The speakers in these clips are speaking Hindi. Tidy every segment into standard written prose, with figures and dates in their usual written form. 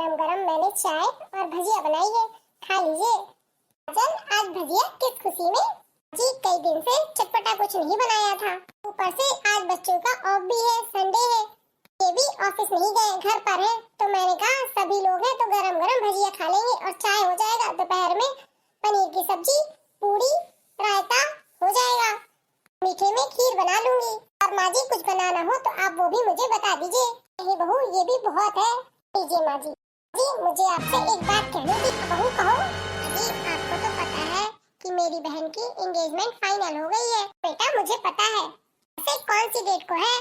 गरम गरम मैंने चाय और भजिया बनाई है, खा लीजिए। चल आज भजिया किस खुशी में जी, कई दिन से चटपटा कुछ नहीं बनाया था। ऊपर से आज बच्चों का ऑफ भी है, संडे है, ये भी ऑफिस नहीं गए, घर पर है। तो मैंने कहा सभी लोग हैं तो गरम गरम भजिया खा लेंगे और चाय हो जाएगा। दोपहर में पनीर की सब्जी, पूरी, रायता हो जाएगा। मीठे में खीर बना लूंगी। और माँ जी कुछ बनाना हो तो आप वो भी मुझे बता दीजिए। नहीं बहू, ये भी बहुत है। लीजिए माँ जी। जी मुझे आपसे एक बात कहनी थी। बहू कहो। जी आपको तो पता है कि मेरी बहन की एंगेजमेंट फाइनल हो गई है। बेटा मुझे पता है। ऐसे कौन सी डेट को है?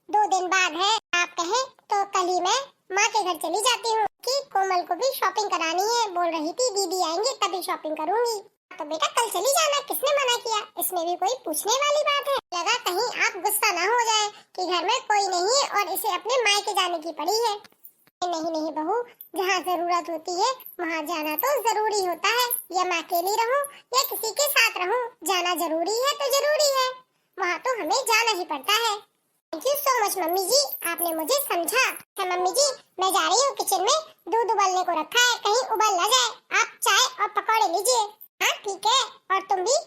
2 दिन बाद है। आप कहें तो कल ही मैं माँ के घर चली जाती हूँ कि कोमल को भी शॉपिंग करानी है। बोल रही थी दीदी आएंगे तभी शॉपिंग करूंगी। तो बेटा कल चली जाना, किसने मना किया? इसमें भी कोई पूछने वाली बात है? लगा कहीं आप गुस्सा ना हो जाए कि घर में कोई नहीं है और इसे अपने मायके जाने की पड़ी है। नहीं नहीं बहू, जहाँ जरूरत होती है वहाँ जाना तो जरूरी होता है। या मैं अकेली रहूं या किसी के साथ रहूं, जाना जरूरी है तो जरूरी है। वहाँ तो हमें जाना ही पड़ता है। Thank you so much mummy ji, आपने मुझे समझा। मम्मी जी मैं जा रही हूँ, किचन में दूध उबलने को रखा है, कहीं उबल ना जाए। आप चाय और पकौड़े लीजिए। हाँ ठीक है, और तुम भी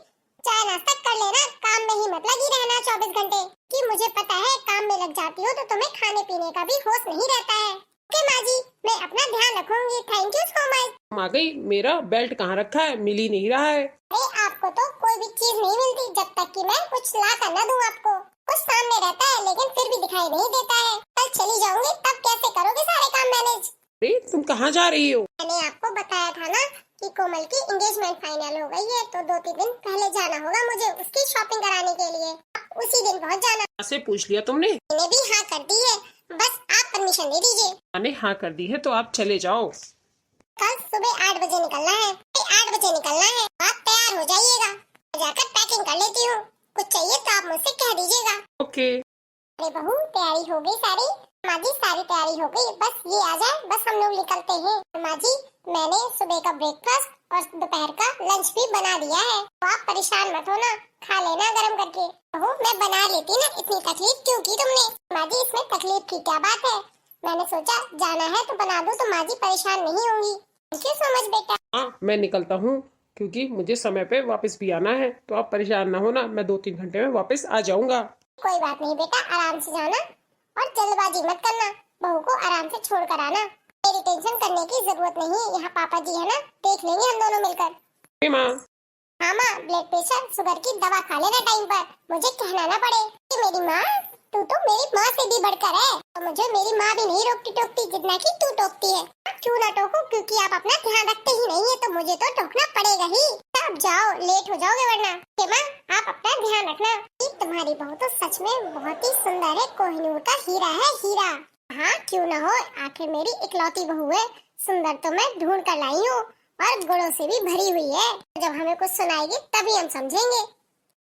चाय नाश्ता कर लेना। काम में ही मत लगी रहना 24 घंटे, कि मुझे पता है काम में लग जाती हो तो तुम्हें खाने पीने का भी होश नहीं रहता है। ओके माँ जी, मैं अपना ध्यान रखूंगी। Thank you so much. आ गई। मेरा बेल्ट कहाँ रखा है? मिल ही नहीं रहा है। अरे आपको तो कोई भी चीज नहीं मिलती जब तक कि मैं कुछ ला कर न दूं आपको। कुछ सामने रहता है लेकिन फिर भी दिखाई नहीं देता है। कल चली जाऊंगी तब कैसे करोगे सारे काम मैनेज? अरे तुम कहाँ जा रही हो? मैंने आपको बताया था ना कि कोमल की एंगेजमेंट फाइनल हो गई है, तो 2-3 दिन पहले जाना होगा मुझे उसकी शॉपिंग कराने के लिए। उसी दिन पहुँच जाना। से पूछ लिया तुमने? मैंने भी हाँ कर दी है, बस आप परमिशन दे दीजिए। मैंने हाँ कर दी है तो आप चले जाओ। कल सुबह 8 बजे निकलना है। 8 बजे निकलना है। आप तैयार हो जाइएगा। जाकर पैकिंग कर लेती हूँ। कुछ चाहिए तो आप मुझसे कह दीजिएगा। ओके। अरे बहू तैयारी हो गई सारी? माँ जी सारी तैयारी हो गई, बस ये आ जाए बस हम लोग निकलते हैं। माँ जी मैंने सुबह का ब्रेकफास्ट और दोपहर का लंच भी बना दिया है, तो आप परेशान मत होना, खा लेना गरम करके। बहू मैं बना लेती ना, इतनी तकलीफ क्यों की तुमने? माँ जी इसमें तकलीफ की क्या बात है? मैंने सोचा जाना है तो बना दूं तो माँ जी परेशान नहीं होंगी। थैंक यू सो मच बेटा। हाँ मैं निकलता हूँ क्योंकि मुझे समय पे वापस भी आना है, तो आप परेशान ना होना, मैं 2-3 घंटे में वापस आ जाऊंगा। कोई बात नहीं बेटा, आराम से जाना और जल्दबाजी मत करना। बहू को आराम से छोड़ कर आना। मेरी टेंशन करने की जरूरत नहीं, यहाँ पापा जी है ना, देख लेंगे हम दोनों मिलकर। माँ। हाँ माँ, ब्लड प्रेशर शुगर की दवा खा लेना टाइम पर, मुझे कहना ना पड़े कि मेरी माँ तू तो मेरी माँ से भी बढ़कर है। तो मुझे मेरी माँ भी नहीं रोकती टोकती जितना कि तू टोकती है। क्यों ना टोकूं, क्योंकि आप अपना ध्यान रखते ही नहीं है, तो मुझे तो टोकना पड़ेगा ही। अब जाओ, लेट हो जाओगे वरना। माँ आप अपना ध्यान रखना। तुम्हारी बहू तो सच में बहुत ही सुंदर है, कोहिनूर का हीरा है, हीरा। हाँ क्यों ना हो, आखिर मेरी इकलौती बहू है। सुंदर तो मैं ढूंढ कर लाई हूँ और गुणों से भी भरी हुई है। जब हमें कुछ सुनाएगी तभी हम समझेंगे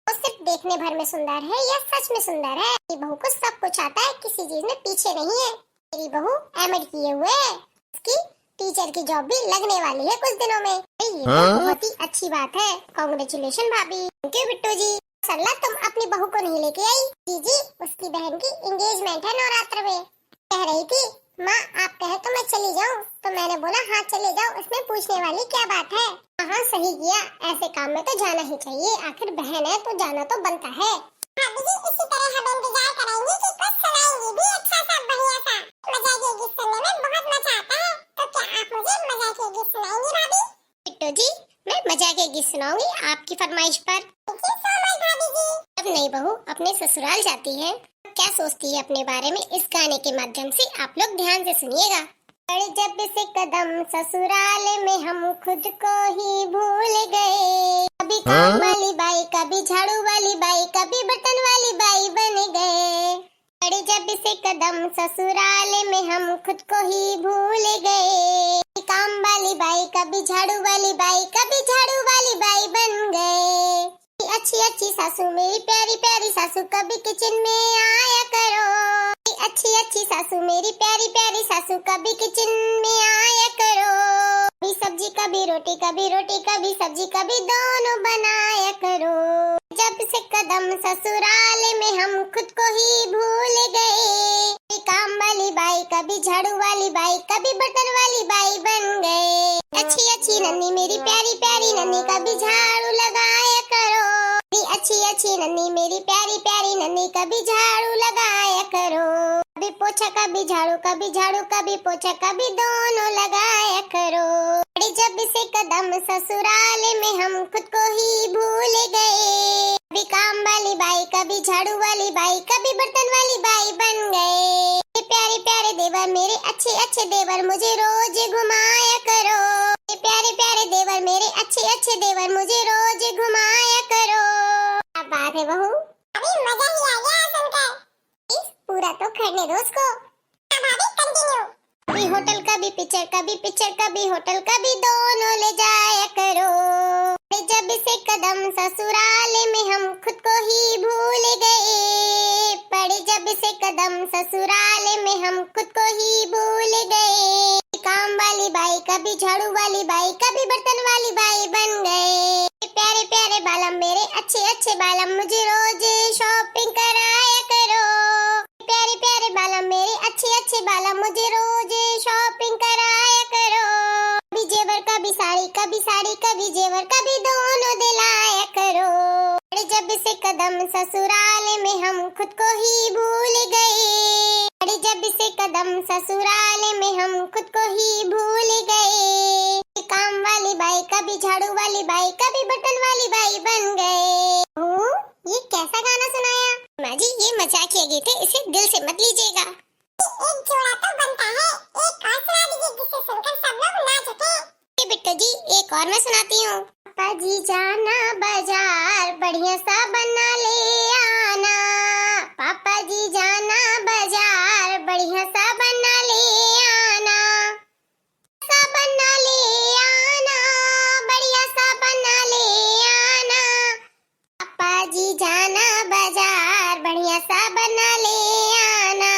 वो सिर्फ देखने भर में सुंदर है या सच में सुंदर है। मेरी बहू को सब कुछ आता है, किसी चीज में पीछे नहीं है। मेरी बहू एमएड किए हुए है, उसकी टीचर की जॉब भी लगने वाली है कुछ दिनों में। ये तो बहुत ही अच्छी बात है। कांग्रेचुलेशन भाभी। थैंक यू बिट्टू जी। सल्ला तुम अपनी बहू को नहीं लेके आई? जी उसकी बहन की एंगेजमेंट है नवरात्र में। कह रही थी माँ आप कहे तो मैं चली जाऊँ, तो मैंने बोला हाँ चले जाओ, उसमें पूछने वाली क्या बात है। हाँ सही किया, ऐसे काम में तो जाना ही चाहिए, आखिर बहन है तो जाना तो बनता है। भाभी जी इसी तरह हम इंतजार करेंगे कि कुछ सुनाएंगी भी अच्छा सा बढ़िया सा। मजा के गीत सुनने में बहुत मजा आता है, तो क्या आप मुझे मजा के गीत सुनाएंगी भाभी? बिट्टू जी मैं मजा के गीत सुनाऊंगी आपकी फरमाइश पर। थैंक यू सो मच भाभी जी। अब नई बहू अपने ससुराल जाती है, क्या सोचती है अपने बारे में, इस गाने के माध्यम से आप लोग ध्यान से सुनिएगा। जब से कदम ससुराल में हम खुद को ही भूल गए, कभी काम वाली बाई, कभी झाड़ू वाली बाई, कभी बर्तन वाली बाई बन गए। जब से कदम ससुराल में हम खुद को ही भूल गए, काम वाली बाई, कभी झाड़ू वाली बाई, कभी झाड़ू वाली बाई बन गए। अच्छी अच्छी सासू मेरी प्यारी प्यारी सासू, कभी किचन में आया करो। अच्छी अच्छी सासू मेरी प्यारी प्यारी सासू, कभी किचन में आया करो। कभी सब्जी कभी रोटी, कभी रोटी कभी सब्जी, कभी दोनों बनाया करो। जब से कदम ससुराल में हम खुद को ही भूल गए, काम वाली बाई कभी झाड़ू वाली बाई, कभी बर्तन वाली बाई बन गए। अच्छी अच्छी नन्ही मेरी प्यारी प्यारी नन्ही, कभी झाड़ू लगाया करो। मेरी अच्छी अच्छी नन्ही मेरी प्यारी प्यारी नन्ही, कभी झाड़ू लगाया करो। कभी पोछा कभी झाड़ू, कभी झाड़ू कभी पोछा, कभी दोनों लगाया करो। अरे जब से कदम ससुराल में हम खुद को ही भूल गए। कभी काम वाली बाई, कभी झाड़ू वाली बाई, कभी बर्तन वाली बाई बन गए। प्यारे प्यारे देवर मेरे अच्छे अच्छे देवर, मुझे रोज घुमाया करो। प्यारे प्यारे देवर मेरे अच्छे अच्छे देवर, मुझे रोज घुमाया करो। क्या बात है बहू, अभी मजा ही आ गया सुनकर। पूरा तो करने दो उसको। कभी होटल कभी पिक्चर, कभी पिक्चर कभी होटल, कभी दोनों ले जाया करो। जब से कदम ससुराल में हम खुद को ही भूल गए। पड़े जब से कदम ससुराल में हम खुद को ही भूल गए। काम वाली बाई, कभी झाड़ू वाली बाई, कभी बर्तन वाली बाई बन गए। प्यारे प्यारे बालम मेरे अच्छे अच्छे बालम, मुझे रोज शॉपिंग कराया करो। प्यारे प्यारे बालम मेरे अच्छे अच्छे बालम, मुझे रोज शॉपिंग कराया करो। कभी जेवर कभी साड़ी, कभी साड़ी कभी जेवर, कभी दोनों दिलाया करो। जब से कदम ससुराल में हम खुद को ही भूल गए। जब से कदम ससुराल में हम खुद को ही भूल गए। काम वाली बाई, कभी झाड़ू वाली बाई, कभी बर्तन वाली बाई बन गए। ये कैसा गाना सुनाया माँ जी? ये मजाकिया गीत है, इसे दिल से मत लीजिएगा। एक जोड़ा तो बनता है, एक और सुना दीजिए जिसे सुनकर सब लोग नाच उठे। बिट्टू जी एक और मैं सुनाती हूँ। पापा जी जाना बाजार, बढ़िया सा बना ले आना। पापा जी जाना बाजार, बढ़िया सा बना ले आना। सा बना ले आना, बढ़िया सा बना ले आना। पापा जी जाना बाजार, बढ़िया सा बना ले आना।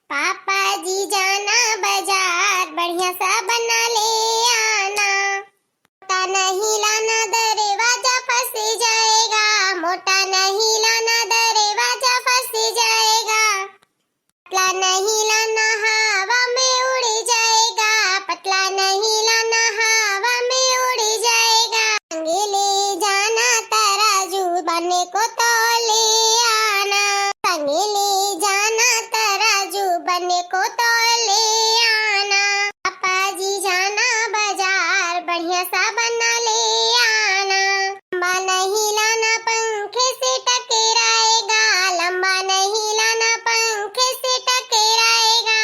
पापा जी जाना बाजार, बढ़िया सा बना ले आना। मोटा नहीं लाना दरवाजा फंस जाएगा, मोटा नहीं लाना दरवाजा फंस जाएगा। पतला नहीं लाना हवा में उड़ जाएगा, पतला नहीं लाना हवा में उड़ जाएगा। संगे ले जाना तराजू, बने को तौले आना। संगे ले जाना तराजू, बने को तौले आना। पापा जी जाना बाजार, बढ़िया सा बना ले आना। लंबा नहीं लाना पंखे से टकराएगा, लंबा नहीं लाना पंखे से टकराएगा।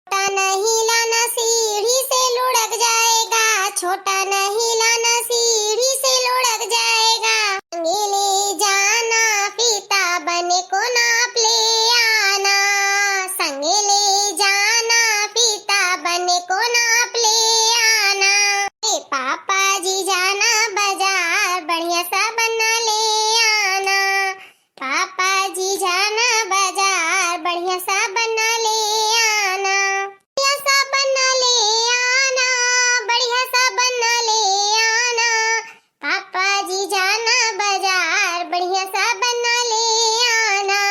छोटा नहीं लाना सीढ़ी से लुढ़क जाएगा, छोटा नहीं लाना सीढ़ी से लुढ़क जाएगा। संगे ले जाना फीता, बने को नाप ले आना। संगे ले जाना फीता, बने को नाप ले आना। पापा जी जाना बाजार, बढ़िया सा बना ले आना। पापा जी जाना बाजार, बढ़िया सा बना ले आना। बढ़िया सा बना ले आना, बढ़िया सा बना ले आना। पापा जी जाना बाजार, बढ़िया सा बना ले आना।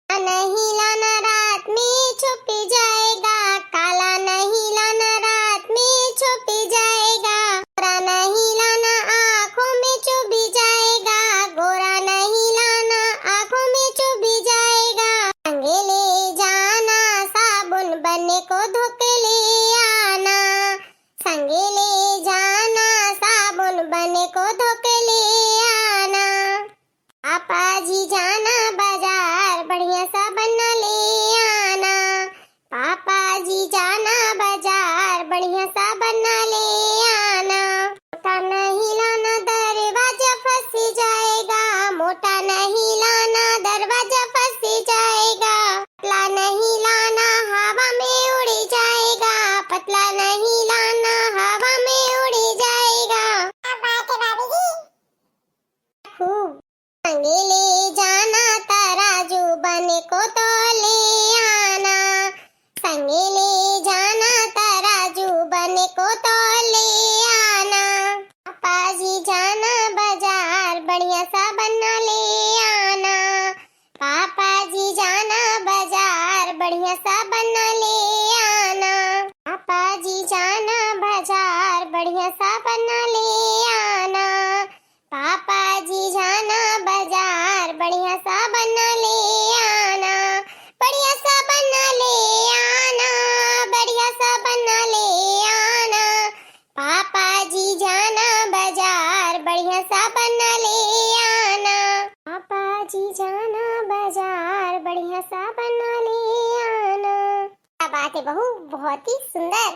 नहीं लाना रात में छुप जाएगा, काला नहीं लाना रात में छुप जाएगा। गोरा नहीं लाना आँखों में चुभ जाएगा, गोरा नहीं लाना आँखों में चुभ जाएगा। संगे ले जाना साबुन, बने को धोक ले आना। संगे ले जाना साबुन, बने को धोक ले आना। पापा जी जाना बाजार, बढ़िया सा बना ले आना। पापा जी जाना बाजार, बढ़िया सा बना ले आना। मोटा नहीं लाना दरवाजा फंस जाएगा, मोटा नहीं लाना दरवाजा फंस जाएगा। पतला नहीं लाना हवा में उड़ जाएगा, पतला नहीं लाना हवा में उड़ जाएगा। क्या बात है भाभी जी, खूब। संगे ले जाना तराजू, बने को तौले आना। संगे ले जाना तराजू, बने को तौले आना। पापा जी जाना बाजार, बढ़िया सा बना ले आना। पापा जी जाना बाजार, बढ़िया सा बात है बहू, बहुत ही सुंदर,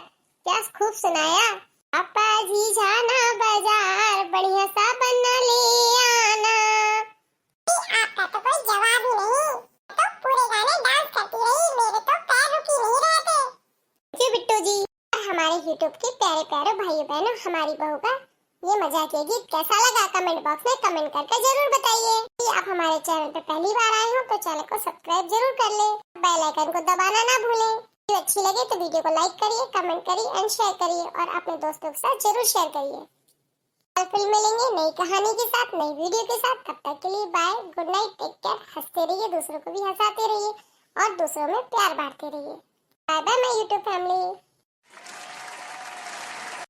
क्या खूब सुनाया। पापा जी जाना बाजार, बढ़िया सा बना ले आना। आपका तो कोई जवाब ही नहीं, तो पूरे गाने डांस करती रही, मेरे तो पैर रुक ही नहीं रहे थे। जी बिट्टू जी, हमारे YouTube के प्यारे प्यारे भाइयों बहनों, हमारी बहू का ये मजाकिया गीत कैसा लगा कमेंट बॉक्स में कमेंट करके जरूर बताइए। यदि आप हमारे चैनल पर पहली बार आए हो तो चैनल को सब्सक्राइब जरूर कर ले, बेल आइकन को दबाना ना भूलें। वीडियो अच्छी लगे तो वीडियो को लाइक करिए, कमेंट करिए एंड शेयर करिए और अपने दोस्तों के साथ जरूर शेयर करिए। कल फिर मिलेंगे नई कहानी के साथ, नई वीडियो के साथ। तब तक के लिए bye, good night, take care. हंसते रहिए, दूसरों को भी हंसाते रहिए और दूसरों में प्यार बांटते रहिए। Bye bye my YouTube family.